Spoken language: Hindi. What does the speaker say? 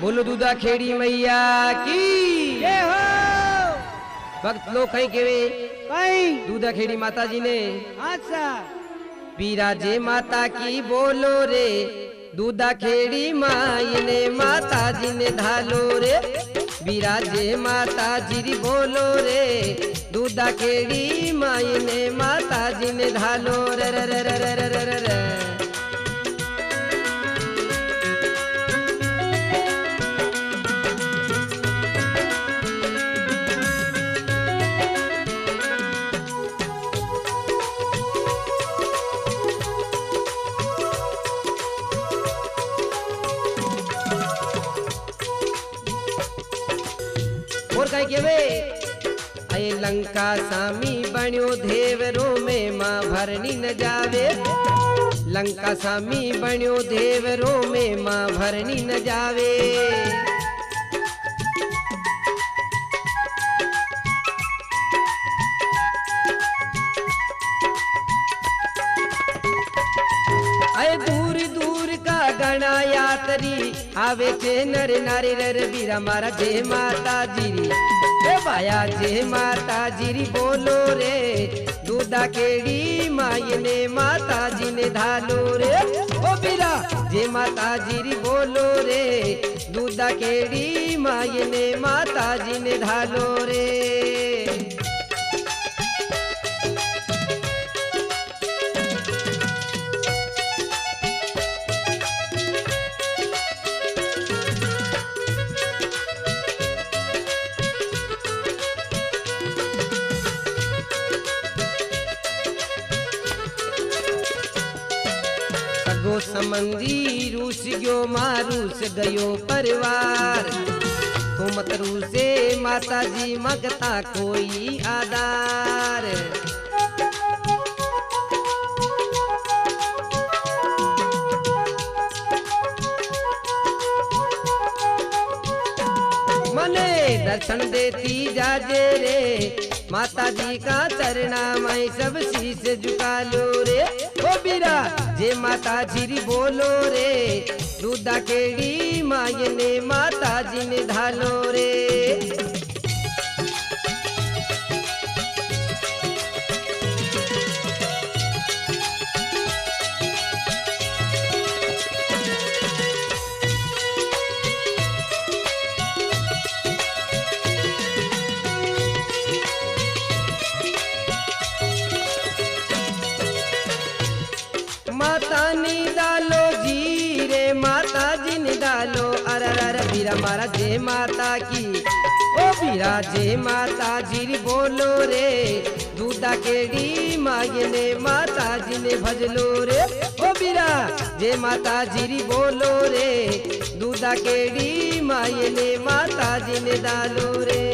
बोलो दूधा खेड़ी मैया की जय हो। भक्त लोग कहीं केवे कहीं दूधा खेड़ी माता जी ने अच्छा बिराजे माता की बोलो रे दूधा खेड़ी माई ने माता जी ने धालो रे बिराजे माता जी बोलो रे दूधा खेड़ी माई ने माता जी ने धालो रे रे रे रे रे रे रे रे। और कहीं के वे अये लंका सामी बण्यो देवरो में माँ भरनी न जावे लंका सामी बण्यो देवरो में माँ भरनी न जावे अये दूर दूर का गणा यात्री आवे चे नर नारी रर बीरा मारा जय माता जीरी ए भाया जय माता जीरी बोलो रे दूधा केड़ी माई ने माता जी ने धालो रे ओ बीरा जय माता जीरी बोलो रे दूधा केड़ी माई ने माता जी ने धालो रे। गो समंदी रूस गयो मारूस गयो परिवार तो मत रूसे माता जी मगता कोई आधार मने दर्शन देती जाजे रे माता जी का चरणा माई सब शीश झुका लो रे ओ बीरा जे माता जी बोलो रे दूधा केड़ी माई ने माता जी ने धालो रे। माता नी डालो जी रे माता जी ने डालो अरर बीरा मारा जय माता की ओ बीरा जय माता जी बोलो रे दूधा केड़ी माई ने माता जी ने भजलो रे ओ बीरा जय माता जी बोलो रे दूधा केड़ी माई ने माता जी ने डालो रे।